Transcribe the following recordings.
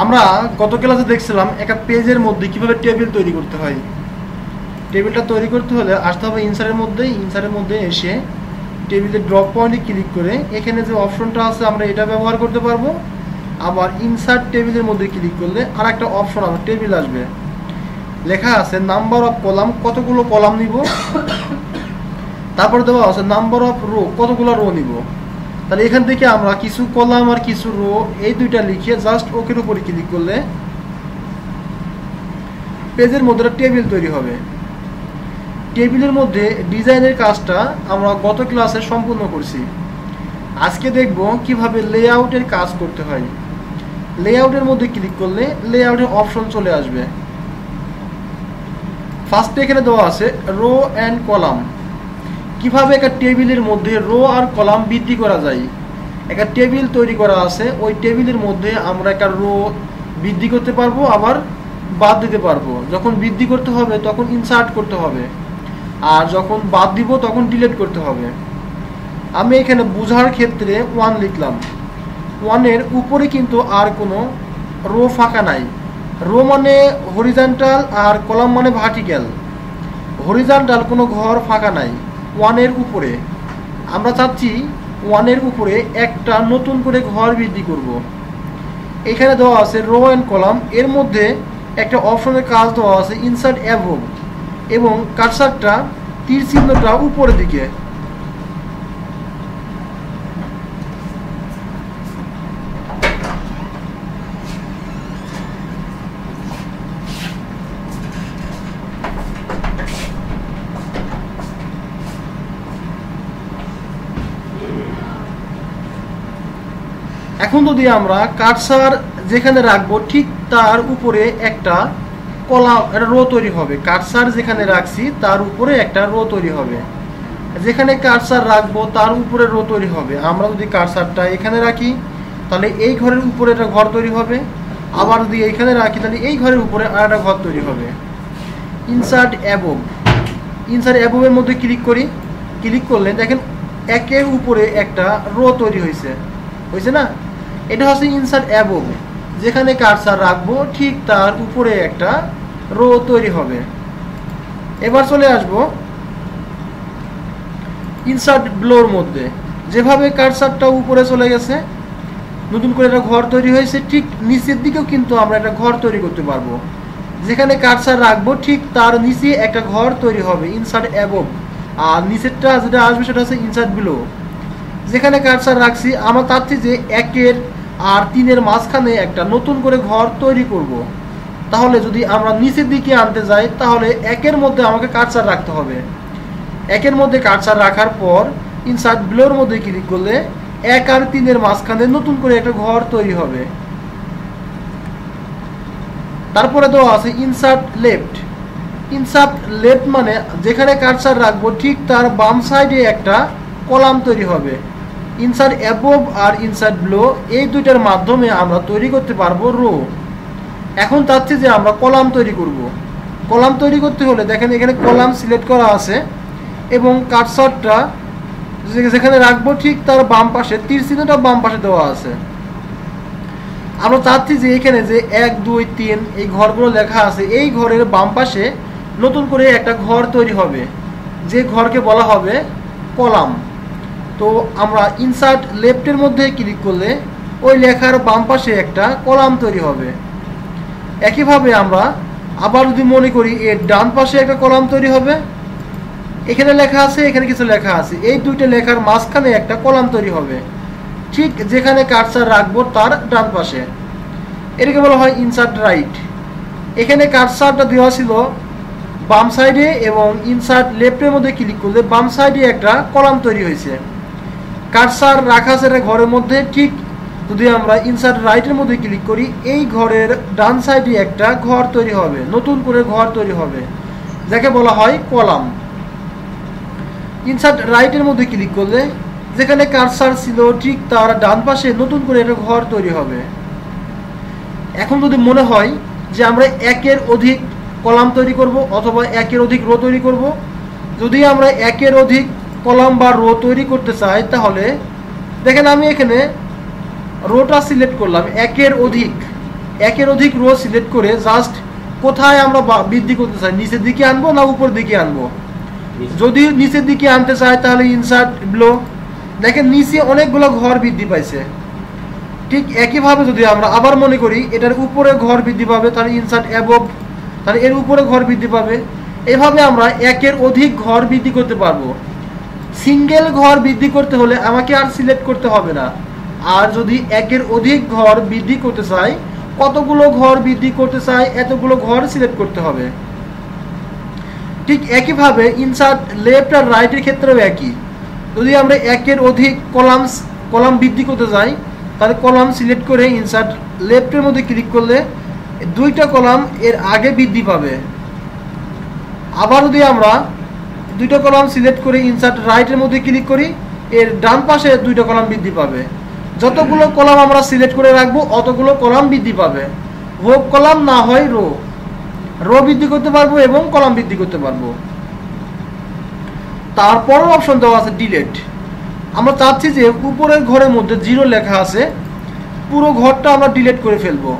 আমরা গত ক্লাসে দেখছিলাম একটা পেজের মধ্যে কিভাবে টেবিল তৈরি করতে হয়। টেবিলটা তৈরি করতে হলে আসতে হবে ইনসারের মধ্যে এসে টেবিলের ড্রপ পয়েন্টে ক্লিক করে এখানে যে অপশনটা আছে আমরা এটা ব্যবহার করতে পারবো। আবার ইনসার্ট টেবিলের মধ্যে ক্লিক করলে আর একটা অপশন আছে, টেবিল আসবে, লেখা আছে নাম্বার অফ কলাম, কতগুলো কলাম নিব। তারপর দেওয়া আছে নাম্বার অফ রো, কতগুলো রো নিব। তাহলে এখান থেকে আমরা কিছু কলাম আর কিছু রো এই দুইটা লিখে জাস্ট ওকের উপরে ক্লিক করলে পেজের মধ্যে টেবিল তৈরি হবে। টেবিলের মধ্যে ডিজাইনের কাজটা আমরা গত ক্লাসে সম্পূর্ণ করছি। আজকে দেখব কিভাবে লেআউটের কাজ করতে হয়। লেআউটের মধ্যে ক্লিক করলে লেআউটের অপশন চলে আসবে। ফার্স্টে এখানে দেওয়া আছে রো অ্যান্ড কলাম। কিভাবে একটা টেবিলের মধ্যে রো আর কলাম বৃদ্ধি করা যায়। একটা টেবিল তৈরি করা আছে, ওই টেবিলের মধ্যে আমরা একটা রো বৃদ্ধি করতে পারবো, আবার বাদ দিতে পারবো। যখন বৃদ্ধি করতে হবে তখন ইনসার্ট করতে হবে, আর যখন বাদ দিব তখন ডিলিট করতে হবে। আমি এখানে বোঝার ক্ষেত্রে 1 লিখলাম। 1-এর উপরে কিন্তু আর কোনো রো ফাঁকা নাই। রো মানে হরিজন্টাল আর কলাম মানে ভার্টিক্যাল। হরিজন্টাল কোনো ঘর ফাঁকা নাই 1-এর উপরে। আমরা চাচ্ছি 1-এর উপরে একটা নতুন করে ঘর বৃদ্ধি করব। এখানে দেওয়া আছে রো অ্যান্ড কলাম, এর মধ্যে একটা অপশনের কাজ দেওয়া আছে ইনসার্ট অ্যাবভ, এবং কার্সারটা তীর চিহ্নটা উপরের দিকে। এখন যদি আমরা কার্সার যেখানে রাখবো ঠিক তার উপরে একটা কলাম রো তৈরি হবে। কার্সার যেখানে রাখছি তার উপরে একটা রো তৈরি হবে। যেখানে কার্সার রাখবো তার উপরে রো তৈরি হবে। আমরা যদি কার্সারটা এখানে রাখি তাহলে এই ঘরের উপরে একটা ঘর তৈরি হবে, আবার যদি এইখানে রাখি তাহলে এই ঘরের উপরে আর একটা ঘর তৈরি হবে। ইনসার্ট অ্যাবভ, ইনসার্ট অ্যাবভের মধ্যে ক্লিক করি। ক্লিক করলে দেখেন একের উপরে একটা রো তৈরি হয়েছে না। এটা হচ্ছে ইনসার্ট অ্যাবভ, যেখানে কার্সার রাখবো ঠিক তার উপরে একটা রো তৈরি হবে। এবার চলে আসব ইনসার্ট ব্লোর মধ্যে। যেভাবে কার্সারটা উপরে চলে গেছে, নতুন করে একটা ঘর তৈরি হয়েছে, ঠিক নিচের দিকেও কিন্তু আমরা একটা ঘর তৈরি করতে পারবো। যেখানে কার্সার রাখবো ঠিক তার নিচে একটা ঘর তৈরি হবে, ইনসার্ট অ্যাবভ। আর নিচেরটা যেটা আসবে সেটা হচ্ছে ইনসার্ট বিলো। যেখানে কার্সার রাখছি আমরা চাচ্ছি যে 1-এর আর 3-এর মাঝখানে একটা নতুন করে ঘর তৈরি করব। তাহলে যদি আমরা নিচের দিকে আনতে যাই তাহলে 1-এর মধ্যে আমাকে কার্সার রাখতে হবে। 1-এর মধ্যে কার্সার রাখার পর ইনসার্ট বিলোর মধ্যে ক্লিক করলে 1 আর 3-এর মাঝখানে নতুন করে একটা ঘর তৈরি হবে। তারপরে দেওয়া আছে ইনসার্ট লেফট। ইনসার্ট লেফট মানে যেখানে কার্সার রাখবো ঠিক তার বাম সাইডে একটা কলাম তৈরি হবে। ইনসার্ট অ্যাবভ আর ইনসার্ট বিলো এই দুইটার মাধ্যমে আমরা তৈরি করতে পারবো রো। এখন চাচ্ছি যে আমরা কলাম তৈরি করব। কলাম তৈরি করতে হলে দেখেন এখানে কলাম সিলেক্ট করা আছে, এবং কার্সারটা যেখানে রাখবো ঠিক তার বাম পাশে তীর চিহ্নটা বাম পাশে দেওয়া আছে। আমরা চাচ্ছি যে এখানে যে 1 2 3 এই ঘরগুলো লেখা আছে, এই ঘরের বাম পাশে নতুন করে একটা ঘর তৈরি হবে, যে ঘরকে বলা হবে কলাম। তো আমরা ইনসার্ট লেফটের মধ্যে ক্লিক করলে ওই লেখার বাম পাশে একটা কলাম তৈরি হবে। একইভাবে আমরা আবার যদি মনে করি এর ডান পাশে একটা কলাম তৈরি হবে, এখানে লেখা আছে এখানে কিছু লেখা আছে, এই দুইটা লেখার মাঝখানে একটা কলাম তৈরি হবে ঠিক যেখানে কার্সার রাখবো তার ডান পাশে। এটাকে বলা হয় ইনসার্ট রাইট। এখানে কার্সারটা দেওয়া ছিল বাম সাইডে, এবং ইনসার্ট লেফটের মধ্যে ক্লিক করলে বাম সাইডে একটা কলাম তৈরি হয়েছে। কার্সার রাখা আছে ঘরের মধ্যে, ঠিক যদি আমরা ইনসার্ট রাইটের মধ্যে ক্লিক করি এই ঘরের ডান সাইডে একটা ঘর তৈরি হবে, নতুন করে ঘর তৈরি হবে, যাকে বলা হয় কলাম। ইনসার্ট রাইটের মধ্যে ক্লিক করলে যেখানে কার্সার ছিল ঠিক তার ডান পাশে নতুন করে একটা ঘর তৈরি হবে। এখন যদি মনে হয় যে আমরা 1-এর অধিক কলাম তৈরি করব অথবা 1-এর অধিক রো তৈরি করব, যদি আমরা 1-এর অধিক কলাম বা রো তৈরি করতে চাই তাহলে দেখেন আমি এখানে রোটা সিলেক্ট করলাম 1-এর অধিক, একের অধিক রো সিলেক্ট করে জাস্ট কোথায় আমরা বৃদ্ধি করতে চাই, নিচের দিকে আনবো না উপর দিকে আনবো। যদি নিচের দিকে আনতে চাই তাহলে ইনসার্ট বিলো। দেখেন নিচে অনেকগুলো ঘর বৃদ্ধি পাইছে। ঠিক একইভাবে যদি আমরা আবার মনে করি এটার উপরে ঘর বৃদ্ধি পাবে তাহলে ইনসার্ট অ্যাবভ, তাহলে এর উপরে ঘর বৃদ্ধি পাবে। এভাবে আমরা একের অধিক ঘর বৃদ্ধি করতে পারবো। সিঙ্গেল ঘর বৃদ্ধি করতে হলে আমাকে আর সিলেক্ট করতে হবে না। আর যদি একের অধিক ঘর বৃদ্ধি করতে চাই, কতগুলো ঘর বৃদ্ধি করতে চাই এতগুলো ঘর সিলেক্ট করতে হবে। ঠিক একইভাবে ইনসার্ট লেফট আর রাইটের ক্ষেত্রেও একই। যদি আমরা একের অধিক কলাম বৃদ্ধি করতে যাই তাহলে কলাম সিলেক্ট করে ইনসার্ট লেফটের মধ্যে ক্লিক করলে দুইটা কলাম এর আগে বৃদ্ধি পাবে। আবার যদি আমরা দুইটা কলাম সিলেক্ট করে ইনসার্ট রাইটের মধ্যে ক্লিক করি, এর ডান পাশে দুইটা কলাম বৃদ্ধি পাবে। যতগুলো কলাম আমরা সিলেক্ট করে রাখবো অতগুলো কলাম বৃদ্ধি পাবে। হোক কলাম না হয় রো বৃদ্ধি করতে পারবো এবং কলাম বৃদ্ধি করতে পারবো। তারপরের অপশন দেওয়া আছে ডিলেট। আমরা চাচ্ছি যে উপরের ঘরের মধ্যে 0 লেখা আছে, পুরো ঘরটা আমরা ডিলেট করে ফেলবো।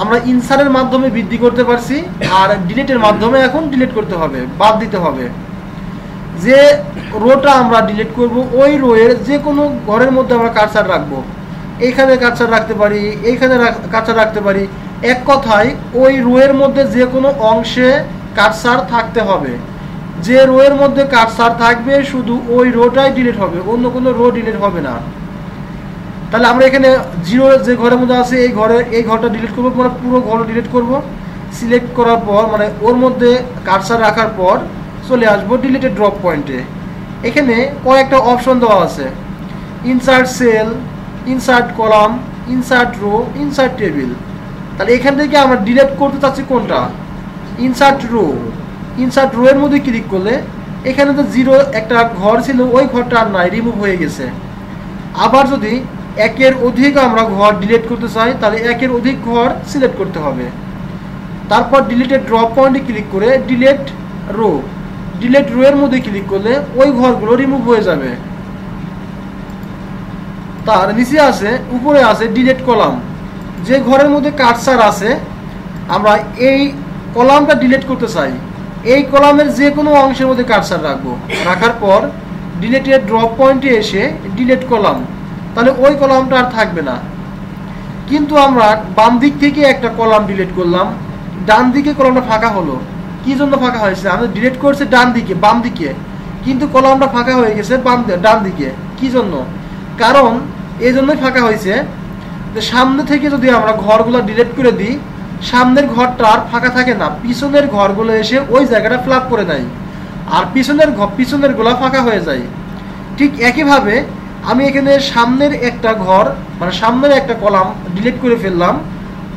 আমরা ইনসার্টের মাধ্যমে বৃদ্ধি করতে পারছি, আর ডিলেটের মাধ্যমে এখন ডিলেট করতে হবে, বাদ দিতে হবে। যে রোটা আমরা ডিলিট করব ওই রোয়ের যে কোনো ঘরের মধ্যে আমরা কার্সার রাখবো। এইখানে কার্সার রাখতে পারি, এইখানে কার্সার রাখতে পারি। এক কথায় ওই রোয়ের মধ্যে যে কোনো অংশে কার্সার থাকতে হবে। যে রোয়ের মধ্যে কার্সার থাকবে শুধু ওই রোটাই ডিলিট হবে, অন্য কোনো রো ডিলিট হবে না। তাহলে আমরা এখানে 0 যে ঘরের মধ্যে আছে এই ঘরটা ডিলিট করবো, মানে পুরো ঘর ডিলিট করব। সিলেক্ট করার পর মানে ওর মধ্যে কার্সার রাখার পর চলে আসবো ডিলিটেড ড্রপ পয়েন্টে। এখানে কয়েকটা অপশন দেওয়া আছে, insert cell, insert column, insert row, insert table. তাহলে এখান থেকে আমরা ডিলিট করতে চাচ্ছি কোনটা, ইনসার্ট রো। ইনসার্ট রো এর মধ্যে ক্লিক করলে এখানে তো 0 একটা ঘর ছিল, ওই ঘরটা আর নাই, রিমুভ হয়ে গেছে। আবার যদি একের অধিক আমরা ঘর ডিলিট করতে চাই তাহলে একের অধিক ঘর সিলেক্ট করতে হবে। তারপর ডিলিটেড ড্রপ পয়েন্টে ক্লিক করে ডিলিট রো এর মধ্যে ক্লিক করলে ওই ঘরগুলো রিমুভ হয়ে যাবে। তার নিচে আছে, উপরে আছে ডিলিট কলাম। যে ঘরের মধ্যে কার্সার আছে আমরা এই কলামটা ডিলিট করতে চাই, এই কলামের যে কোনো অংশের মধ্যে কার্সার রাখবো। রাখার পর ডিলিটেড ড্রপ পয়েন্টে এসে ডিলিট কলাম, তাহলে ওই কলামটা আর থাকবে না। কিন্তু আমরা বাম দিক থেকে একটা কলাম ডিলিট করলাম, ডান দিকে কলামটা ফাঁকা হলো। কি জন্য ফাঁকা হয়েছে, আমরা ডিলিট করছি ডান দিকে, বাম দিকে, কিন্তু কলামটা ফাঁকা হয়ে গেছে ডান দিকে। কি জন্য, কারণ এই জন্যই ফাঁকা হয়েছে যে সামনে থেকে যদি আমরা ঘরগুলো ডিলিট করে দিই, সামনের ঘরটা আর ফাঁকা থাকে না, পিছনের ঘরগুলো এসে ওই জায়গাটা ফ্ল্যাপ করে দেয়, আর পিছনের গুলা ফাঁকা হয়ে যায়। ঠিক একইভাবে আমি এখানে সামনের একটা ঘর মানে সামনের একটা কলাম ডিলিট করে ফেললাম,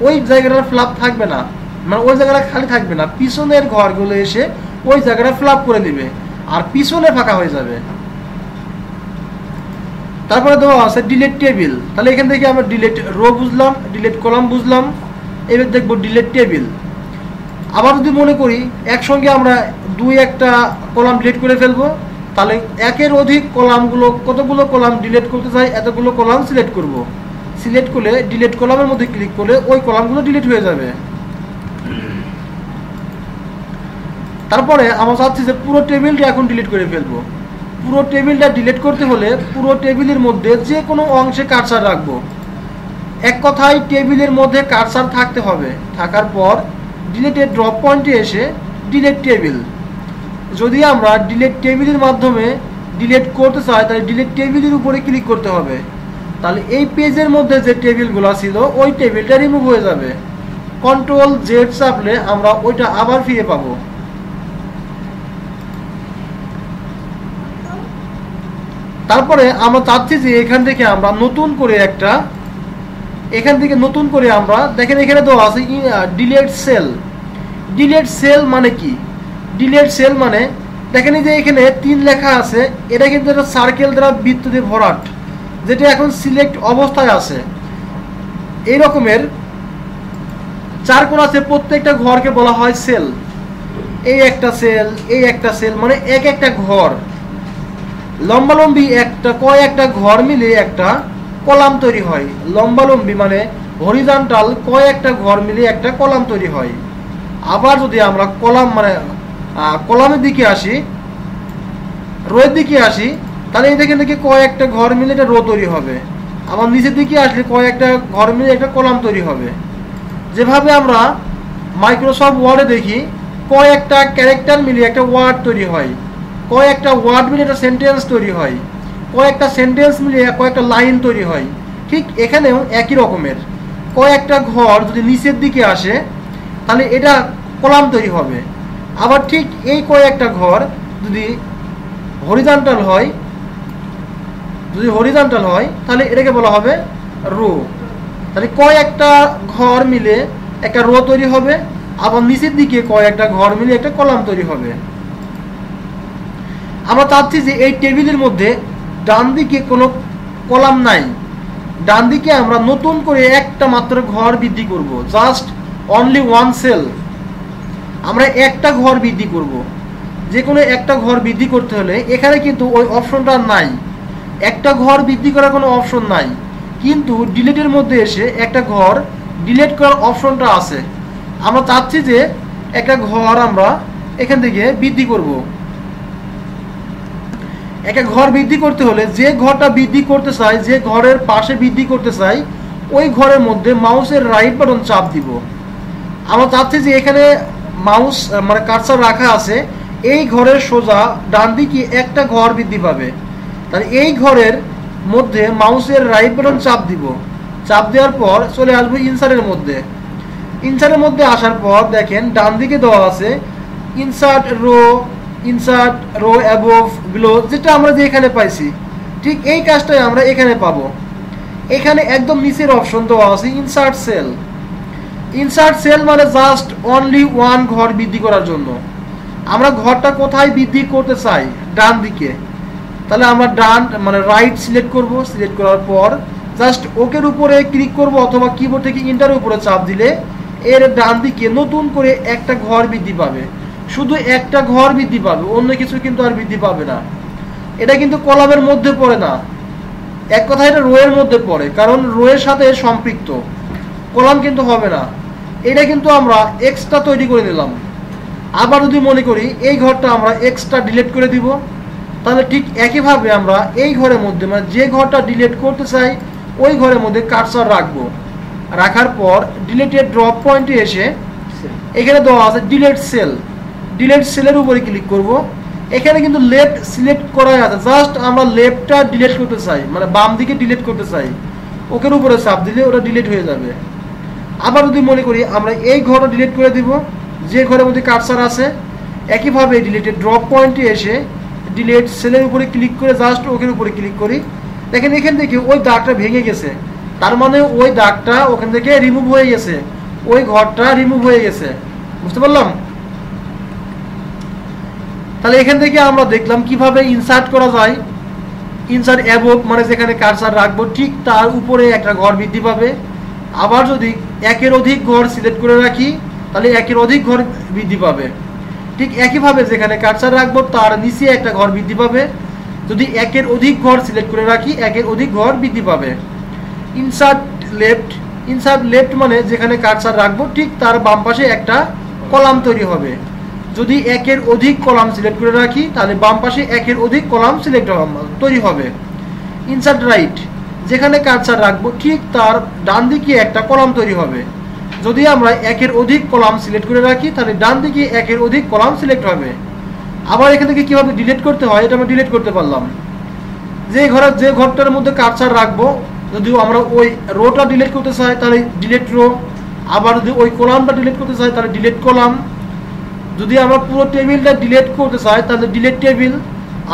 ওই জায়গাটা ফ্ল্যাপ থাকবে না, মানে ওই জায়গাটা খালি থাকবে না, পিছনের ঘরগুলো এসে ওই জায়গাটা ফ্ল্যাপ করে দিবে আর পিছনে ফাঁকা হয়ে যাবে। তারপরে দেওয়া আছে ডিলিট টেবিল। তাহলে এখান থেকে আমরা ডিলিট রো বুঝলাম, ডিলিট কলাম বুঝলাম, এবার দেখবো ডিলিট টেবিল। আবার যদি মনে করি একসঙ্গে আমরা একটা কলাম ডিলিট করে ফেলবো, তাহলে একের অধিক কলামগুলো কতগুলো কলাম ডিলিট করতে চাই এতগুলো কলাম সিলেক্ট করব। সিলেক্ট করলে ডিলিট কলামের মধ্যে ক্লিক করলে ওই কলামগুলো ডিলিট হয়ে যাবে। তারপরে আমরা চাচ্ছি যে পুরো টেবিলটা এখন ডিলিট করে ফেলবো। পুরো টেবিলটা ডিলিট করতে হলে পুরো টেবিলের মধ্যে যে কোনো অংশে কার্সার রাখবো। এক কথায় টেবিলের মধ্যে কার্সার থাকতে হবে। থাকার পর ডিলিটেড ড্রপ পয়েন্টে এসে ডিলিট টেবিল। যদি আমরা ডিলিট টেবিলের মাধ্যমে ডিলিট করতে চাই তাহলে ডিলিট টেবিলের উপরে ক্লিক করতে হবে। তাহলে এই পেজের মধ্যে যে টেবিলগুলো ছিল ওই টেবিলটা রিমুভ হয়ে যাবে। কন্ট্রোল জেড চাপলে আমরা ওইটা আবার ফিরে পাবো। তারপরে আমরা চাচ্ছি যে এখান থেকে আমরা নতুন করে আমরা দেখেন এখানে তো আছে ডিলিট সেল। ডিলিট সেল মানে কি, ডিলিট সেল মানে দেখেন যে এখানে 3 লেখা আছে, এটা কিন্তু একটা সার্কেল দ্বারা বৃত্ত দিয়ে ভরাট, যেটা এখন সিলেক্ট অবস্থায় আছে। এই রকমের 4 কোণ আছে, প্রত্যেকটা ঘরকে বলা হয় সেল। এই একটা সেল মানে একটা ঘর, লম্বালম্বি কয়েকটা ঘর মিলে একটা কলাম তৈরি হয়। লম্বালম্বি মানে হরিজন্টাল কয়েকটা ঘর মিলিয়ে একটা কলাম তৈরি হয়। আবার যদি আমরা কলাম কলামের দিকে আসি, রোয়ের দিকে আসি, তাহলে এখান থেকে কয়েকটা ঘর মিলে একটা রো তৈরি হবে। আবার নিচের দিকে আসলে কয়েকটা ঘর মিলে একটা কলাম তৈরি হবে। যেভাবে আমরা মাইক্রোসফট ওয়ার্ডে দেখি কয়েকটা ক্যারেক্টার মিলিয়ে একটা ওয়ার্ড তৈরি হয়, কয়েকটা ওয়ার্ড মিলিয়ে একটা সেন্টেন্স তৈরি হয়, কয়েকটা সেন্টেন্স মিলিয়ে কয়েকটা লাইন তৈরি হয়। ঠিক এখানেও একই রকমের কয়েকটা ঘর যদি নিচের দিকে আসে তাহলে এটা কলাম তৈরি হবে। আবার ঠিক এই কয়েকটা ঘর যদি হরিজন্টাল হয়, তাহলে এটাকে বলা হবে রো। তাহলে কয়েকটা ঘর মিলে একটা রো তৈরি হবে, আবার নিচের দিকে কয়েকটা ঘর মিলে একটা কলাম তৈরি হবে। আমরা চাচ্ছি যে এই টেবিলের মধ্যে ডান দিকে কোনো কলাম নাই, ডান দিকে আমরা নতুন করে একটা মাত্র ঘর বৃদ্ধি করব, জাস্ট অনলি ওয়ান সেল। আমরা একটা ঘর বৃদ্ধি করব। যে কোনো একটা ঘর বৃদ্ধি করতে হলে এখানে কিন্তু ওই অপশনটা নাই, একটা ঘর বৃদ্ধি করার কোনো অপশন নাই, কিন্তু ডিলিটের মধ্যে এসে একটা ঘর ডিলিট করার অপশনটা আছে। আমরা চাচ্ছি যে একটা ঘর আমরা এখান থেকে বৃদ্ধি করব। একটা ঘর বৃদ্ধি করতে হলে যে ঘরটা বৃদ্ধি করতে চাই, যে ঘরের পাশে বৃদ্ধি করতে চাই, ওই ঘরের মধ্যে মাউসের রাইট বাটন চাপ দিব। আমরা চাচ্ছি যে এখানে মাউস কার্সার রাখা আছে, এই ঘরের সোজা ডান দিকে একটা ঘর বৃদ্ধি পাবে। তাহলে এই ঘরের মধ্যে মাউসের রাইট বাটন চাপ দিব। চাপ দেওয়ার পর চলে আসবো ইনসার্টের মধ্যে। ইনসার্টের মধ্যে আসার পর দেখেন ডান দিকে দেওয়া আছে ইনসার্ট রো অ্যাবোভ বিলো, যেটা আমরা যে এখানে পাইছি ঠিক এই কাজটাই আমরা এখানে পাবো। এখানে একদম নিচের অপশন দেওয়া আছে ইনসার্ট সেল মানে জাস্ট অনলি ওয়ান ঘর বৃদ্ধি করার জন্য। আমরা ঘরটা কোথায় বৃদ্ধি করতে চাই, ডান দিকে। তাহলে আমরা রাইট সিলেক্ট করব। সিলেক্ট করার পর জাস্ট ওকের উপরে ক্লিক করব, অথবা কিবোর্ড থেকে ইন্টারের উপরে চাপ দিলে এর ডান দিকে নতুন করে একটা ঘর বৃদ্ধি পাবে। শুধু একটা ঘর বৃদ্ধি পাবে, অন্য কিছু কিন্তু আর বৃদ্ধি পাবে না। এটা কিন্তু কলামের মধ্যে পড়ে না, এক কথায় এটা রো এর মধ্যে পড়ে, কারণ রো এর সাথে সম্পৃক্ত, কলাম কিন্তু হবে না। এটা কিন্তু আমরা এক্সট্রা তৈরি করে নিলাম। আবার যদি মনে করি এই ঘরটা আমরা এক্সট্রা ডিলিট করে দিব, তাহলে ঠিক একইভাবে আমরা এই ঘরের মধ্যে যে ঘরটা ডিলিট করতে চাই ওই ঘরের মধ্যে কার্সার রাখবো। রাখার পর ডিলিটেড ড্রপ পয়েন্টে এসে এখানে দেওয়া আছে ডিলিট সেলের উপরে ক্লিক করব। এখানে কিন্তু লেফট সিলেক্ট করাই আছে, জাস্ট আমরা লেফটটা ডিলিট করতে চাই, বাম দিকে ডিলিট করতে চাই, ওকের উপরে চাপ দিলে ওটা ডিলিট হয়ে যাবে। আবার যদি মনে করি আমরা এই ঘরটা ডিলিট করে দিব, যে ঘরের মধ্যে কার্সার আছে, একইভাবে ডিলিটেড ড্রপ পয়েন্টে এসে ডিলিট সেলের উপরে ক্লিক করে জাস্ট ওকের উপরে ক্লিক করি। দেখেন এখান থেকে ওই দাগটা ভেঙে গেছে, তার মানে ওই দাগটা ওখান থেকে রিমুভ হয়ে গেছে, ওই ঘরটা রিমুভ হয়ে গেছে। বুঝতে পারলাম? তাহলে এখান থেকে আমরা দেখলাম কিভাবে ইনসার্ট করা যায়। ইনসার্ট অ্যাবোভ যেখানে কার্সার রাখবো ঠিক তার উপরে একটা ঘর বৃদ্ধি পাবে। আবার যদি একের অধিক ঘর সিলেক্ট করে রাখি তাহলে একের অধিক ঘর বৃদ্ধি পাবে। ঠিক একইভাবে যেখানে কার্সার রাখবো তার নিচে একটা ঘর বৃদ্ধি পাবে। যদি একের অধিক ঘর সিলেক্ট করে রাখি একের অধিক ঘর বৃদ্ধি পাবে। ইনসার্ট লেফট মানে যেখানে কার্সার রাখবো ঠিক তার বাম পাশে একটা কলাম তৈরি হবে। যদি একের অধিক কলাম সিলেক্ট করে রাখি তাহলে বাম পাশে একের অধিক কলাম তৈরি হবে। ইনসার্ট রাইট যেখানে কার্সার রাখবো ঠিক তার ডান দিকে একটা কলাম তৈরি হবে। যদি আমরা একের অধিক কলাম সিলেক্ট করে রাখি তাহলে ডান দিকে একের অধিক কলাম সিলেক্ট হবে। আবার এখান থেকে কিভাবে ডিলিট করতে হয় এটা আমরা ডিলিট করতে পারলাম। যে ঘরটার মধ্যে কার্সার রাখবো যদি আমরা ওই রোটা ডিলিট করতে চাই তাহলে ডিলিট রো, আবার যদি ওই কলামটা ডিলিট করতে চাই তাহলে ডিলিট কলাম, যদি আমরা পুরো টেবিলটা ডিলিট করতে চাই তাহলে ডিলিট টেবিল,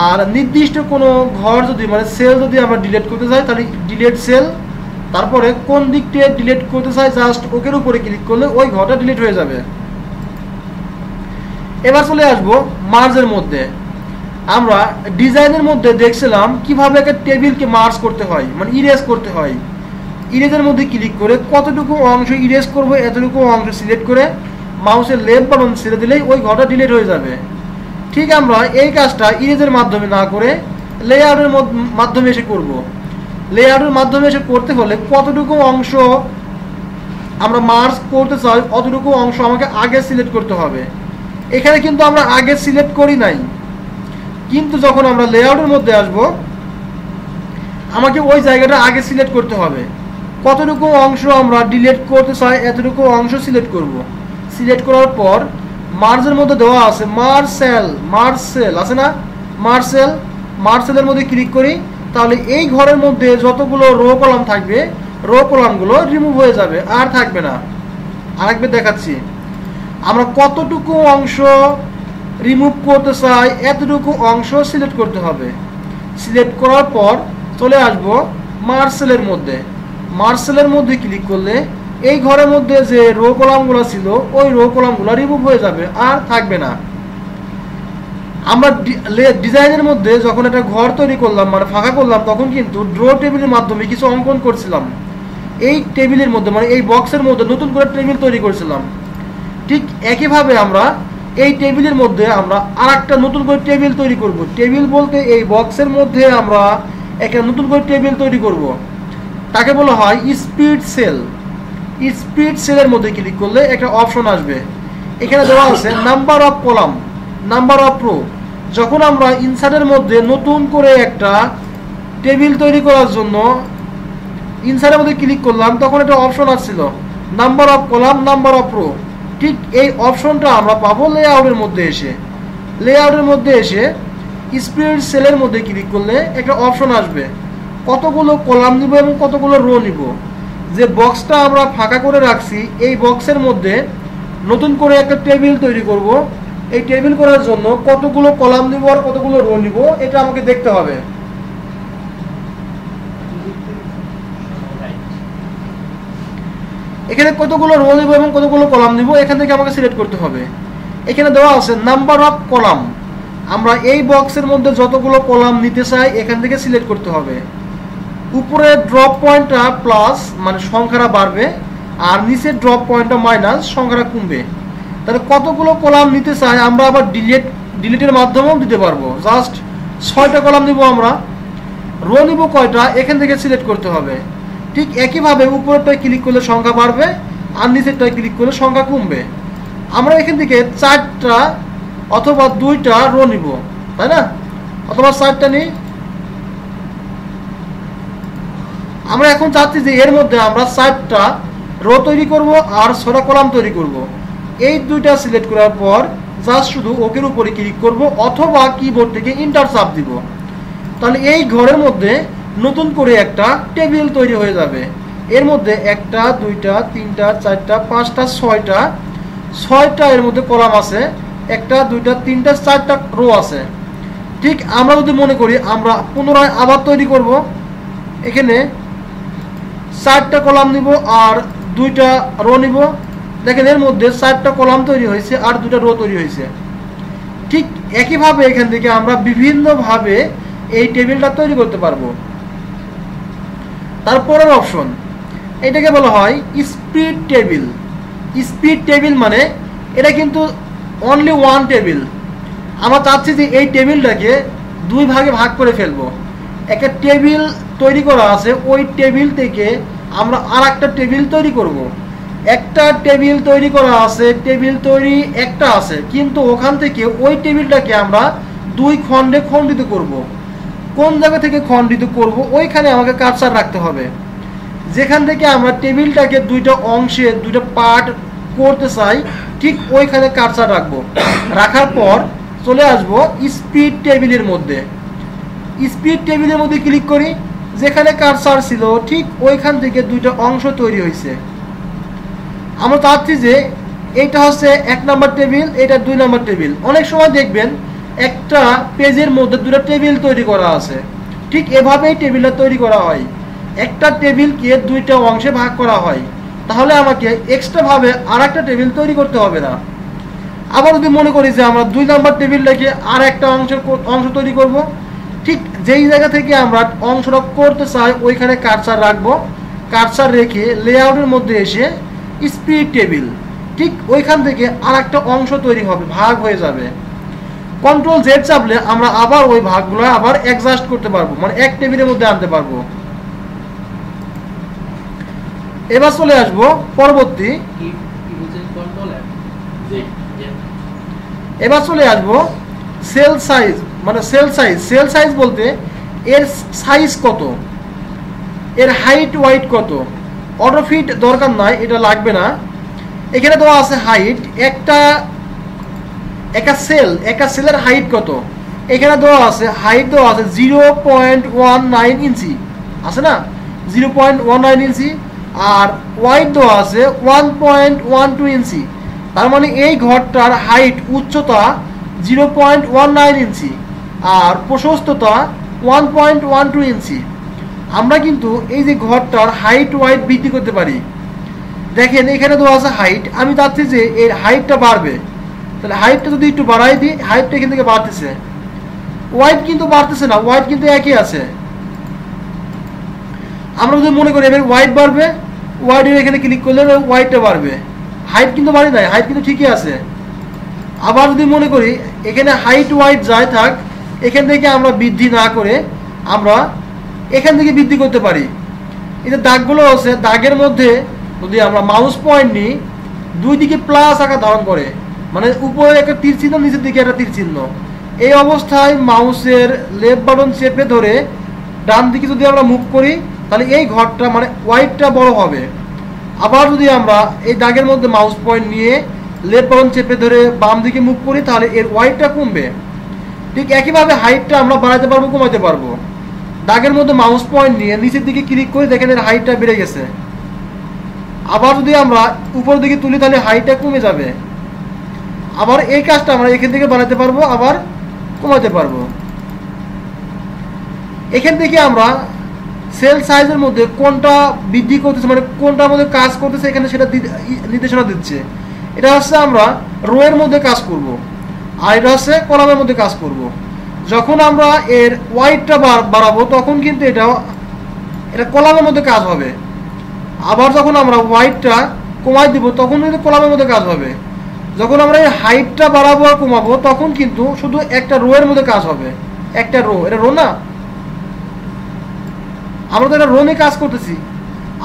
আর নির্দিষ্ট কোনো ঘর যদি সেল যদি আমরা ডিলিট করতে চাই তাহলে ডিলিট সেল। তারপরে কোন দিকটা ডিলিট করতে চাই জাস্ট ওকের উপরে ক্লিক করলে ওই ঘরটা ডিলিট হয়ে যাবে। এবার চলে আসবো মার্জের মধ্যে। আমরা ডিজাইনের মধ্যে দেখছিলাম কিভাবে একটা টেবিলকে মার্জ করতে হয়, ইরেজ করতে হয়। ইরেজের মধ্যে ক্লিক করে কতটুকু অংশ ইরেজ করব এতটুকু অংশ সিলেক্ট করে মাউসের লেফট বাটন ছেড়ে দিলেই ওই ঘরটা ডিলিট হয়ে যাবে। ঠিক আমরা এই কাজটা ইরেজের মাধ্যমে না করে লেআউটের মাধ্যমে এসে করব। লেআউটের মাধ্যমে এসে করতে হলে কতটুকু অংশ আমরা মার্জ করতে চাই অতটুকু অংশ আমাকে আগে সিলেক্ট করতে হবে। এখানে কিন্তু আমরা আগে সিলেক্ট করি নাই, কিন্তু যখন আমরা লেআউটের মধ্যে আসব আমাকে ওই জায়গাটা আগে সিলেক্ট করতে হবে। কতটুকু অংশ আমরা ডিলিট করতে চাই এতটুকু অংশ সিলেক্ট করব। সিলেক্ট করার পর মার্জের মধ্যে দেওয়া আছে মার্সেল আছে না, মার্সেলের মধ্যে ক্লিক করি, তাহলে এই ঘরের মধ্যে যতগুলো রো কলাম থাকবে রো কলামগুলো রিমুভ হয়ে যাবে, আর থাকবে না। আরেকবার দেখাচ্ছি, আমরা কতটুকু অংশ রিমুভ করতে চাই এতটুকু অংশ সিলেক্ট করতে হবে। সিলেক্ট করার পর চলে আসব মার্সেলের মধ্যে ক্লিক করলে এই ঘরের মধ্যে যে রো কলামগুলো ছিল ওই রো কলামগুলো রিমুভ হয়ে যাবে, আর থাকবে না। আমরা ডিজাইনের মধ্যে যখন একটা ঘর তৈরি করলাম মানে ফাঁকা করলাম তখন কিন্তু ড্র টেবিলের মাধ্যমে কিছু অঙ্কন করছিলাম। এই টেবিলের মধ্যে মানে এই বক্সের মধ্যে নতুন করে টেবিল তৈরি করছিলাম। ঠিক একইভাবে আমরা এই টেবিলের মধ্যে আমরা আরেকটা নতুন করে টেবিল তৈরি করব। টেবিল বলতে এই বক্সের মধ্যে আমরা একটা নতুন করে টেবিল তৈরি করব, তাকে বলা হয় স্পিড সেলের মধ্যে ক্লিক করলে একটা অপশন আসবে। এখানে দেওয়া আছে number of column, number of rho. যখন আমরা ইনসার্টের মধ্যে নতুন করে একটা টেবিল তৈরি করার জন্য ইনসার্টের মধ্যে ক্লিক করলাম তখন একটা অপশন আসছিল number of column, number of rho. ঠিক এই অপশনটা আমরা পাবো লেআউটের মধ্যে এসে স্পিড সেলের মধ্যে ক্লিক করলে একটা অপশন আসবে কতগুলো কলাম নিব এবং কতগুলো রো নিব। যে বক্সটা আমরা ফাঁকা করে রাখছি এই বক্সের মধ্যে নতুন করে একটা টেবিল তৈরি করব। এই টেবিল করার জন্য কতগুলো কলাম নিব আর কতগুলো রো নিব এটা আমাকে দেখতে হবে। এখানে কতগুলো রো নিব এবং কতগুলো কলাম নিব এখান থেকে আমাকে সিলেক্ট করতে হবে। এখানে দেওয়া আছে নাম্বার অফ কলাম, আমরা এই বক্সের মধ্যে যতগুলো কলাম নিতে চাই এখান থেকে সিলেক্ট করতে হবে। উপরে ড্রপ পয়েন্টটা প্লাস মানে সংখ্যাটা বাড়বে, আর নিচে ড্রপ পয়েন্টটা মাইনাস সংখ্যাটা কমবে। তাহলে কতগুলো কলাম নিতে চাই আমরা আবার ডিলিটের মাধ্যমেও দিতে পারবো। জাস্ট 6টা কলাম নিব আমরা, রো নিব কয়টা এখান থেকে সিলেক্ট করতে হবে। ঠিক একইভাবে উপরেরটায় ক্লিক করলে সংখ্যা বাড়বে আর নিচেরটায় ক্লিক করলে সংখ্যা কমবে। আমরা এখান থেকে 4টা অথবা 2টা রো নিব, তাই না, অথবা 4টা নিই। আমরা এখন চাচ্ছি যে এর মধ্যে আমরা 4টা রো তৈরি করব আর 6টা কলাম তৈরি করব। এই 2টা সিলেক্ট করার পর জাস্ট শুধু ওকের উপরে ক্লিক করব অথবা কিবোর্ড থেকে এন্টার চাপ দিব। তাহলে এই ঘরের মধ্যে নতুন করে একটা টেবিল তৈরি হয়ে যাবে। এর মধ্যে 1টা 2টা 3টা 4টা 5টা 6টা এর মধ্যে কলাম আছে, 1টা 2টা 3টা 4টা রো আছে। ঠিক আমরা যদি মনে করি আমরা পুনরায় আবার তৈরি করব, এখানে 4টা কলাম নিব আর 2টা রো নিব। দেখেন এর মধ্যে 4টা কলাম তৈরি হয়েছে আর 2টা রো তৈরি হয়েছে। ঠিক একইভাবে এখান থেকে আমরা বিভিন্নভাবে এই টেবিলটা তৈরি করতে পারবো। তারপরের অপশন এটাকে বলা হয় স্পিড টেবিল মানে এটা কিন্তু অনলি ওয়ান টেবিল। আমরা চাচ্ছি যে এই টেবিলটাকে 2 ভাগে ভাগ করে ফেলবো। একটা টেবিল তৈরি করা আছে, ওই টেবিল থেকে আমরা আর একটা টেবিল তৈরি করব। একটা টেবিল তৈরি করা আছে, টেবিল তৈরি একটা আছে, কিন্তু ওখান থেকে ওই টেবিলটাকে আমরা 2 খণ্ডে খণ্ডিত করব। কোন জায়গা থেকে খণ্ডিত করব ওইখানে আমাকে কার্সার রাখতে হবে। যেখান থেকে আমরা টেবিলটাকে 2টা অংশে 2টা পার্ট করতে চাই ঠিক ওইখানে কার্সার রাখবো। রাখার পর চলে আসব স্পিড টেবিলের মধ্যে ক্লিক করি। যেখানে কার্সার ছিল ঠিক ওইখান থেকে 2টা অংশ তৈরি হয়েছে। আমরা চাচ্ছি যে এটা হচ্ছে 1 নাম্বার টেবিল, এটা 2 নাম্বার টেবিল। অনেক সময় দেখবেন একটা পেজের মধ্যে 2টা টেবিল তৈরি করা আছে, ঠিক এভাবেই টেবিলটা তৈরি করা হয়। একটা টেবিলকে 2টা অংশে ভাগ করা হয়, তাহলে আমাকে এক্সট্রা ভাবে আর একটা টেবিল তৈরি করতে হবে না। আবার যদি মনে করি যে আমরা 2 নাম্বার টেবিলটাকে আর একটা অংশ তৈরি করব, ঠিক যেই জায়গা থেকে আমরা অংশটা করতে চাই ওইখানে কার্সার রাখবো। কার্সার রেখে লেআউটের মধ্যে এসে স্পিড টেবিল, ঠিক ওইখান থেকে আর একটা অংশ তৈরি হবে, ভাগ হয়ে যাবে। কন্ট্রোল জেড চাপলে আমরা আবার ওই ভাগগুলো আবার অ্যাডজাস্ট করতে পারবো, মানে এক টেবিলের মধ্যে আনতে পারবো। এবার চলে আসবো পরবর্তী, এবার চলে আসবো সেল সাইজ, মানে সেল সাইজ বলতে এর সাইজ কত, এর হাইট ওয়াইট কত। অটো ফিট দরকার নাই, এটা লাগবে না। এখানে দেওয়া আছে হাইট, একটা সেলের হাইট কত, এখানে দেওয়া আছে হাইট দেওয়া আছে 0.19 ইঞ্চি আছে না, 0.19 ইঞ্চি, আর ওয়াইড দেওয়া আছে 1.12 ইঞ্চি। তার মানে এই ঘরটার হাইট উচ্চতা 0.19 ইঞ্চি আর প্রশস্ততা 1.12 ইঞ্চি। আমরা কিন্তু এই যে ঘরটার হাইট ওয়াইড বৃদ্ধি করতে পারি। দেখেন এখানে দেওয়া আছে হাইট, আমি চাচ্ছি যে এর হাইটটা বাড়বে, তাহলে হাইটটা যদি একটু বাড়াই দিই, হাইটটা এখান থেকে বাড়তেছে, ওয়াইড কিন্তু বাড়তেছে না, ওয়াইড কিন্তু একই আছে। আমরা যদি মনে করি এবার ওয়াইড বাড়বে, ওয়াইডের এখানে ক্লিক করলে ওয়াইডটা বাড়বে, হাইট কিন্তু বাড়ি নাই, হাইট কিন্তু ঠিকই আছে। আবার যদি মনে করি এখানে হাইট ওয়াইড যায় থাক, এখান থেকে আমরা বৃদ্ধি না করে আমরা এখান থেকে বৃদ্ধি করতে পারি। এই যে দাগগুলো আছে, দাগের মধ্যে যদি আমরা মাউস পয়েন্ট নিই, দুই দিকে প্লাস আকার ধারণ করে, মানে উপরে একটা তীর চিহ্ন, নিচের দিকে একটা তীর চিহ্ন। এই অবস্থায় মাউসের লেফট বাটন চেপে ধরে ডান দিকে যদি আমরা মুভ করি, তাহলে এই ঘরটা মানে ওয়াইডটা বড় হবে। আবার যদি আমরা এই দাগের মধ্যে মাউস পয়েন্ট নিয়ে লেফট বাটন চেপে ধরে বাম দিকে মুভ করি, তাহলে এর ওয়াইডটা কমবে। ঠিক একইভাবে হাইটটা আমরা বাড়াতে পারবো, কমাতে পারবো। দাগের মধ্যে মাউস পয়েন্ট নিয়ে নিচের দিকে ক্লিক করে দেখেন এর হাইটটা বেড়ে গেছে। আবার যদি আমরা উপরের দিকে তুলি, তাহলে হাইটটা কমে যাবে। আবার এই কাজটা আমরা এখান থেকে বানাতে পারবো, আবার কমাতে পারবো। এখান থেকে আমরা সেল সাইজের মধ্যে কোনটা বৃদ্ধি করতেছে, মানে কোনটার মধ্যে কাজ করতেছে, এখানে সেটা নির্দেশনা দিচ্ছে। এটা হচ্ছে আমরা রো এর মধ্যে কাজ করব, আর এটা হচ্ছে কলামের মধ্যে কাজ করব। যখন আমরা এর ওয়াইডটা বাড়াবো, তখন কিন্তু এটা কলামের মধ্যে কাজ হবে। আবার যখন আমরা ওয়াইডটা কমাই দিব, তখন কিন্তু কলামের মধ্যে কাজ হবে। যখন আমরা এই হাইটটা বাড়াবো আর কমাবো, তখন কিন্তু শুধু একটা রো এর মধ্যে কাজ হবে। একটা রো, এটা রো না, আমরা তো এটা রো নিয়ে কাজ করতেছি।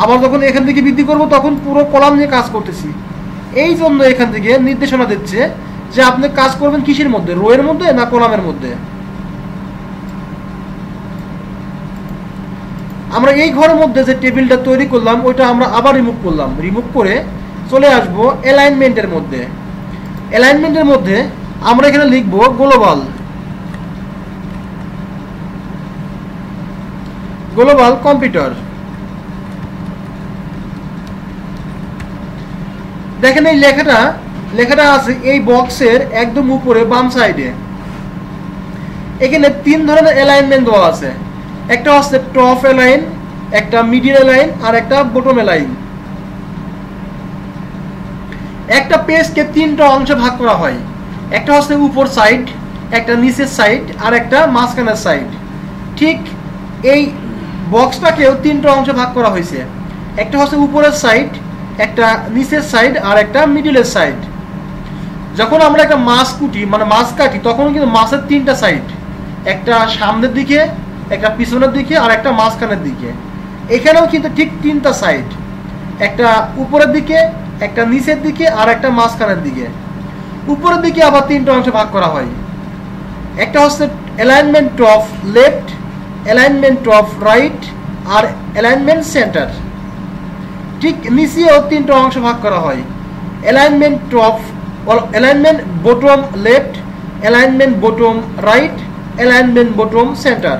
আবার যখন এখান থেকে বৃদ্ধি করব, তখন পুরো কলাম নিয়ে কাজ করতেছি। এই জন্য এখান থেকে নির্দেশনা দিচ্ছে যে আপনি কাজ করবেন কিসের মধ্যে, রো এর মধ্যে না কলামের মধ্যে। আমরা এই ঘরের মধ্যে যে টেবিলটা তৈরি করলাম, ওইটা আমরা আবার রিমুভ করলাম। রিমুভ করে চলে আসবো অ্যালাইনমেন্টের মধ্যে। অ্যালাইনমেন্টের মধ্যে আমরা এখানে লিখবো গ্লোবাল কম্পিউটার। দেখেন এই লেখাটা আছে এই বক্সের একদম উপরে বাম সাইডে। এখানে তিন ধরনের অ্যালাইনমেন্ট দেওয়া আছে। একটা হচ্ছে টপ অ্যালাইন, একটা মিডিল অ্যালাইন, আর একটা বটম অ্যালাইন। একটা পেজকে তিনটা অংশে ভাগ করা হয়। একটা হচ্ছে উপর সাইড, একটা নিচের সাইড, আর একটা মাঝখানের সাইড। ঠিক এই বক্সটাকেও তিনটা অংশে ভাগ করা হয়েছে। একটা হচ্ছে উপরের সাইড, একটা নিচের সাইড, আর একটা মিডিলের সাইড। যখন আমরা একটা মাছ কাটি, তখন কিন্তু মাছের তিনটা সাইড, একটা সামনের দিকে, একটা পিছনের দিকে, আর একটা মাঝখানের দিকে। এখানেও কিন্তু ঠিক তিনটা সাইড, একটা উপরের দিকে, একটা নিচের দিকে, আর একটা মাঝখানের দিকে। উপরের দিকে আবার তিনটা অংশে ভাগ করা হয়। একটা হচ্ছে alignment of left, alignment of right, আর অ্যালাইনমেন্ট সেন্টার। ঠিক নিচেও তিনটা অংশ ভাগ করা হয়। Alignment bottom left, alignment bottom right, alignment bottom centre.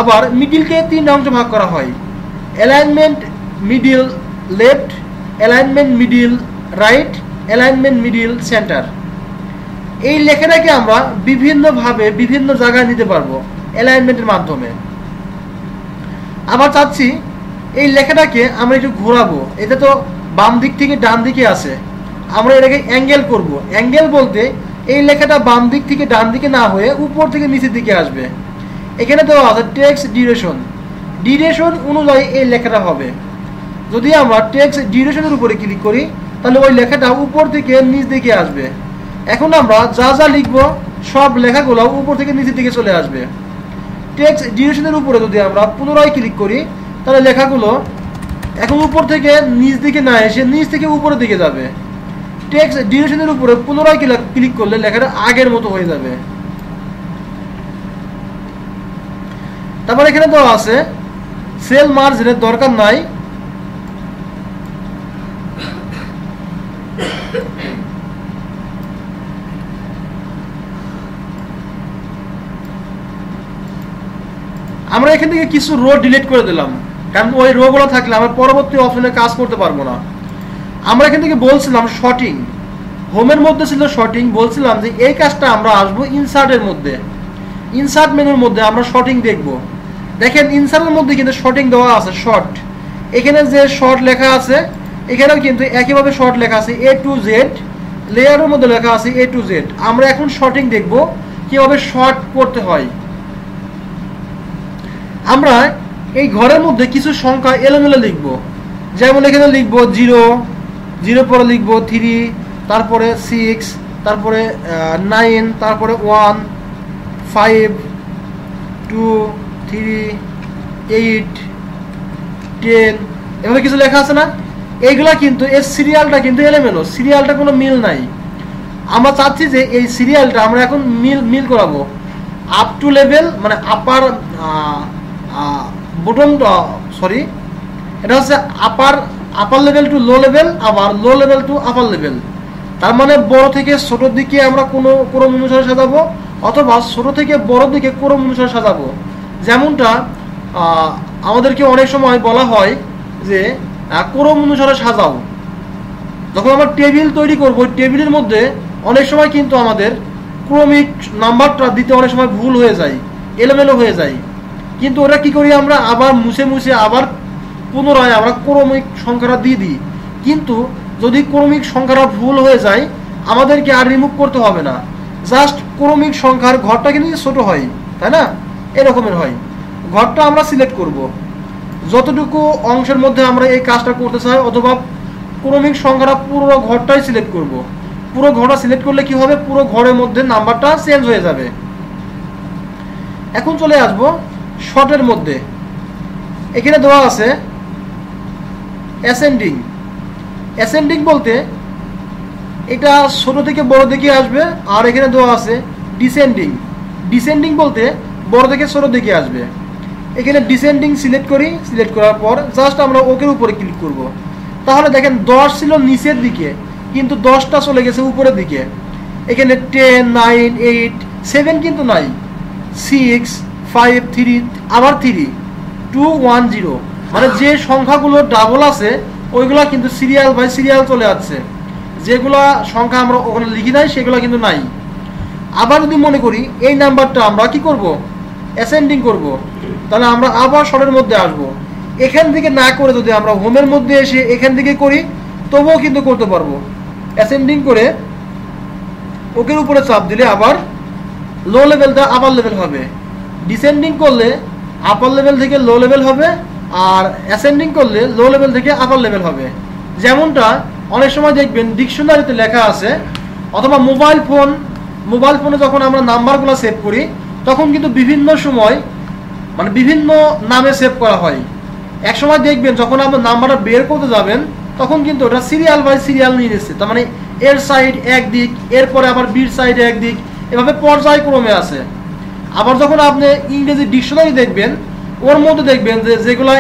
আবার মিডিলকে তিনটা অংশ ভাগ করা হয়। Alignment middle left, alignment middle right, alignment middle centre. এই লেখাটাকে আমরা বিভিন্নভাবে বিভিন্ন জায়গায় নিতে পারবো অ্যালাইনমেন্টের মাধ্যমে। আবার চাচ্ছি এই লেখাটাকে আমরা একটু ঘোরাবো। এটা তো বাম দিক থেকে ডান দিকে আছে, আমরা এটাকে অ্যাঙ্গেল করব। অ্যাঙ্গেল বলতে এই লেখাটা বাম দিক থেকে ডান দিকে না হয়ে উপর থেকে নিচের দিকে আসবে। এখানে দেওয়া আছে টেক্সট ডিউরেশন অনুযায়ী এই লেখাটা হবে। যদি আমরা টেক্সট ডিউরেশনের উপরে ক্লিক করি, তাহলে ওই লেখাটা উপর থেকে নিচ দিকে আসবে। এখন আমরা যা যা লিখবো সব লেখাগুলো উপর থেকে নিচের দিকে চলে আসবে। টেক্সট ডিউরেশনের উপরে যদি আমরা পুনরায় ক্লিক করি, তাহলে লেখাগুলো এখন উপর থেকে নিচ দিকে না এসে নিচ থেকে উপরের দিকে যাবে। টেক্সট ডিউরেশনের উপরে পুনরায় ক্লিক করলে লেখাটা আগের মতো হয়ে যাবে। তারপর এখানে দেওয়া আছে সেল মার্জিনের দরকার নাই, আমরা এখান থেকে কিছু রো ডিলিট করে দিলাম, কারণ ওই রো গুলো থাকলে আমরা পরবর্তী অপশনে কাজ করতে পারবো না। আমরা এখান থেকে বলছিলাম শর্টিং, হোমের মধ্যে ছিল শর্টিং, বলছিলাম যে এই কাজটা আমরা আসবো ইনসার্টের মধ্যে, ইনসার্ট মেনুর মধ্যে আমরা শর্টিং দেখব। দেখেন ইনসার্টের মধ্যে কিন্তু শর্টিং দেওয়া আছে, শর্ট, এখানে যে শর্ট লেখা আছে এখানেও কিন্তু একইভাবে শর্ট লেখা আছে A to Z, লেয়ারের মধ্যে লেখা আছে A to Z। আমরা এখন শর্টিং দেখব কিভাবে শর্ট করতে হয়। আমরা এই ঘরের মধ্যে কিছু সংখ্যা এলোমেলো লিখব, যেমন এখানে লিখব 0, 0 পরে লিখব 3, তারপরে 6, তারপরে 9, তারপরে 1, 5, 2, 3, 8, 10, এভাবে কিছু লেখা আছে না। এইগুলা কিন্তু এর সিরিয়ালটা কিন্তু এলোমেলো, সিরিয়ালটা কোনো মিল নাই। আমরা চাচ্ছি যে এই সিরিয়ালটা আমরা এখন মিল করাবো। আপ টু লেভেল মানে আপার বটম, সরি এটা হচ্ছে upper level to low level, আবার low level to upper level. তার মানে বড় থেকে ছোটোর দিকে আমরা কোনো ক্রম অনুসারে সাজাবো, অথবা ছোট থেকে বড় দিকে ক্রম অনুসারে সাজাবো। যেমনটা আমাদেরকে অনেক সময় বলা হয় যে ক্রম অনুসারে সাজাও। যখন আমরা টেবিল তৈরি করবো, টেবিলের মধ্যে অনেক সময় কিন্তু আমাদের ক্রমিক নাম্বারটা দিতে অনেক সময় ভুল হয়ে যায়, এলোমেলো হয়ে যায়। কিন্তু ওরা কি করি, আমরা আবার মুছে আবার পুনরায় আমরা ক্রমিক সংখ্যাটা দিয়ে দিই। কিন্তু যদি ক্রমিক সংখ্যাটা ভুল হয়ে যায় আমাদেরকে আর রিমুভ করতে হবে না, জাস্ট ক্রমিক সংখ্যার ঘরটা কিন্তু ছোট হয়, তাই না, এরকমের হয়। ঘরটা আমরা সিলেক্ট করব যতটুকু অংশের মধ্যে আমরা এই কাজটা করতে চাই, অথবা ক্রমিক সংখ্যাটা পুরো ঘরটাই সিলেক্ট করব। পুরো ঘরটা সিলেক্ট করলে কি হবে, পুরো ঘরের মধ্যে নাম্বারটা চেঞ্জ হয়ে যাবে। এখন চলে আসবো শর্টের মধ্যে। এখানে দেওয়া আছে অ্যাসেন্ডিং। অ্যাসেন্ডিং বলতে এটা ছোট থেকে বড় দিকে আসবে, আর এখানে দেওয়া আছে ডিসেন্ডিং। ডিসেন্ডিং বলতে বড় থেকে ছোট দিকে আসবে। এখানে ডিসেন্ডিং সিলেক্ট করি, সিলেক্ট করার পর জাস্ট আমরা ওকের উপরে ক্লিক করব। তাহলে দেখেন 10 ছিল নিচের দিকে, কিন্তু 10টা চলে গেছে উপরের দিকে। এখানে 10, 9, 8, 7 কিন্তু নাই, 6, 5, 3, আবার 3, 2, 1, 0, মানে যে সংখ্যাগুলো ডাবল আছে ওইগুলা কিন্তু সিরিয়াল বাই সিরিয়াল চলে যাচ্ছে। যেগুলা সংখ্যা আমরা ওখানে লিখি নাই সেগুলো কিন্তু নাই। আবার যদি মনে করি এই নাম্বারটা আমরা কি করব, অ্যাসেন্ডিং করব, তাহলে আমরা আবার শর্টের মধ্যে আসব। এখান থেকে না করে যদি আমরা হোমের মধ্যে এসে এখান থেকে করি তবুও কিন্তু করতে পারবো। অ্যাসেন্ডিং করে ওকের উপরে চাপ দিলে আবার লো লেভেলটা আপার লেভেল হবে, ডিসেন্ডিং করলে আপার লেভেল থেকে লো লেভেল হবে, আর অ্যাসেন্ডিং করলে লো লেভেল থেকে আপার লেভেল হবে। যেমনটা অনেক সময় দেখবেন ডিকশনারিতে লেখা আছে, অথবা মোবাইল ফোনে যখন আমরা নাম্বারগুলো সেভ করি তখন কিন্তু বিভিন্ন সময় মানে বিভিন্ন নামে সেভ করা হয়। এক সময় দেখবেন যখন আপনার নাম্বারটা বের করতে যাবেন তখন কিন্তু ওটা সিরিয়াল বাই সিরিয়াল নিয়ে নিচ্ছে, তার মানে এর সাইড একদিক, এরপরে আবার বির সাইড একদিক, এভাবে পর্যায়ক্রমে আছে। আবার যখন আপনি ইংরেজি ডিকশনারি দেখবেন ওর মধ্যে দেখবেন যে যেগুলা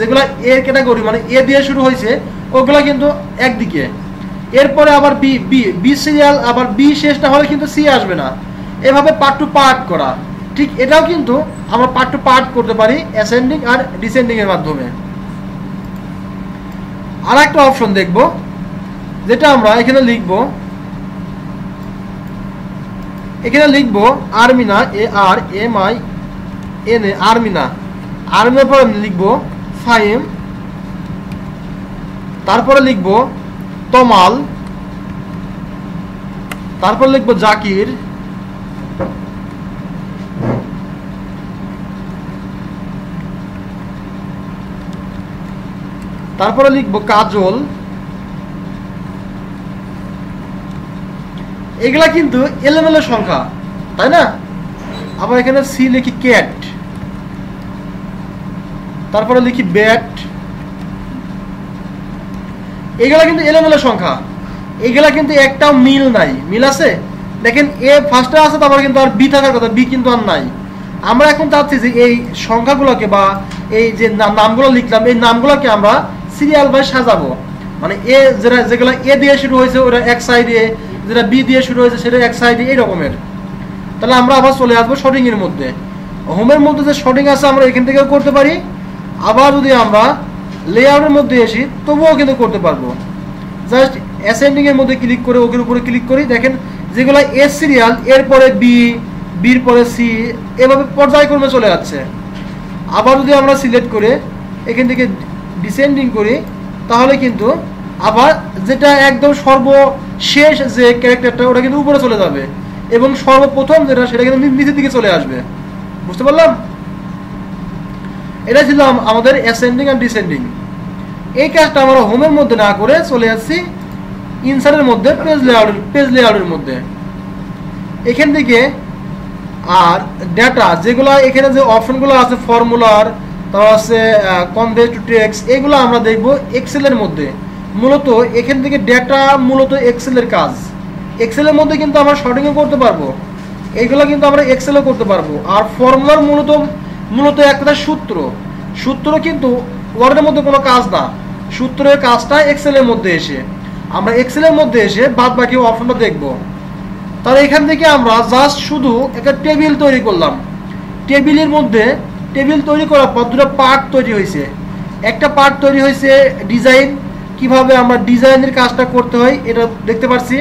যেগুলা এর ক্যাটাগরি মানে এ দিয়ে শুরু হয়েছে ওগুলা কিন্তু একদিকে, এরপরে আবার বি সিরিয়াল, আবার বি শেষ না হলে কিন্তু সি আসবে না। এভাবে পার্ট টু পার্ট করা, ঠিক এটাও কিন্তু আমরা পার্ট টু পার্ট করতে পারি অ্যাসেন্ডিং আর ডিসেন্ডিং এর মাধ্যমে। আর একটা অপশন দেখব যেটা আমরা এখানে লিখব আর্মিনা, ARMINA, আর্মিনা। আর্মিনার পর লিখব ফাহিম, তারপরে লিখব তমাল, তারপর লিখব জাকির, তারপরে লিখব কাজল। এগুলা কিন্তু এলোমেলো সংখ্যা, তাই না। আবার এখানে সি লিখি ক্যাট, তারপরে লিখি ব্যাট, এগুলা কিন্তু এলোমেলো সংখ্যা, এগুলা কিন্তু একটাও মিল নাই। মিল আছে দেখেন, এ ফার্স্টে আছে, তারপর কিন্তু আর বি থাকার কথা, বি কিন্তু আর নাই। আমরা এখন চাচ্ছি যে এই সংখ্যাগুলোকে বা এই যে নামগুলো লিখলাম, এই নামগুলোকে আমরা সিরিয়াল বাই সাজাবো। মানে এ যেগুলো এ দিয়ে শুরু হয়েছে ওটা এক সাইডে, যেটা বি দিয়ে শুরু হয়েছে সেটা এক সাইডে, এই রকমের। তাহলে আমরা আবার চলে আসবো শর্টিং এর মধ্যে। হোমের মধ্যে যে শর্টিং আছে আমরা এখান থেকেও করতে পারি, আবার যদি আমরা লেআউটের মধ্যে আসি তবুও কিন্তু করতে পারবো। জাস্ট অ্যাসেন্ডিং এর মধ্যে ক্লিক করে ওকের উপরে ক্লিক করি, দেখেন যেগুলো এ সিরিয়াল, এরপরে বি, বির পরে সি, এভাবে পর্যায়ক্রমে চলে যাচ্ছে। আবার যদি আমরা সিলেক্ট করে এখান থেকে ডিসেন্ডিং করি, তাহলে কিন্তু আবার যেটা একদম সর্বশেষ যে ক্যারেক্টারটা ওটা কিন্তু উপরে চলে যাবে, এবং সর্বপ্রথম যেটা সেটা কিন্তু নিচের দিকে চলে আসবে। বুঝতে পারলাম? এটা ছিল আমাদের অ্যাসেন্ডিং আর ডিসেন্ডিং। এই কাজটা আমরা হোমের মধ্যে না করে চলে যাচ্ছি ইনসার্টের মধ্যে, পেজ লেআউটের মধ্যে। এখান থেকে আর ডেটা যেগুলো এখানে যে অপশনগুলো আছে, ফর্মুলার, তারপর আছে কনভে টু টেক্সট, এগুলো আমরা দেখব এক্সেলের মধ্যে। মূলত এখান থেকে ডেটা মূলত এক্সেলের কাজ। এক্সেলের মধ্যে কিন্তু আমরা শর্টিংও করতে পারবো, এইগুলো কিন্তু আমরা এক্সেলও করতে পারবো। আর ফর্মুলার মূলত একটা সূত্র কিন্তু ওয়ার্ডের মধ্যে কোনো কাজ না, সূত্রের কাজটা এক্সেলের মধ্যে এসে, আমরা এক্সেলের মধ্যে এসে বাদ বাকি অপশনটা দেখব। তাহলে এখান থেকে আমরা জাস্ট শুধু একটা টেবিল তৈরি করলাম। টেবিলের মধ্যে টেবিল তৈরি করার পর দুটো পার্ট তৈরি হয়েছে। একটা পার্ট তৈরি হয়েছে ডিজাইন, কিভাবে আমরা ডিজাইনের কাজটা করতে হয় এটা দেখতে পাচ্ছি।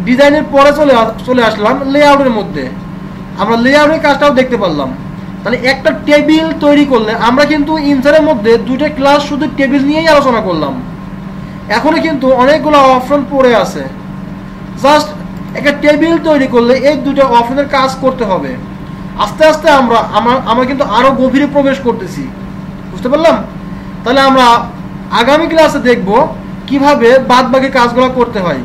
ডিজাইনের পরে চলে আসলাম লেআউটের মধ্যে, আমরা লেআউটের কাজটাও দেখতে পারলাম। তাহলে একটা টেবিল তৈরি করলে আমরা কিন্তু ইনসার্টের মধ্যে দুটো ক্লাস শুধু টেবিল নিয়েই আলোচনা করলাম। এখনো কিন্তু অনেকগুলো অপশন পড়ে আছে। জাস্ট একটা টেবিল তৈরি করলে এই দুটো অপশনের কাজ করতে হবে। আস্তে আস্তে আমরা কিন্তু আরো গভীরে প্রবেশ করতেছি। বুঝতে পারলাম? তাহলে আমরা আগামী ক্লাসে দেখব কিভাবে বাদ বাকি কাজগুলো করতে হয়।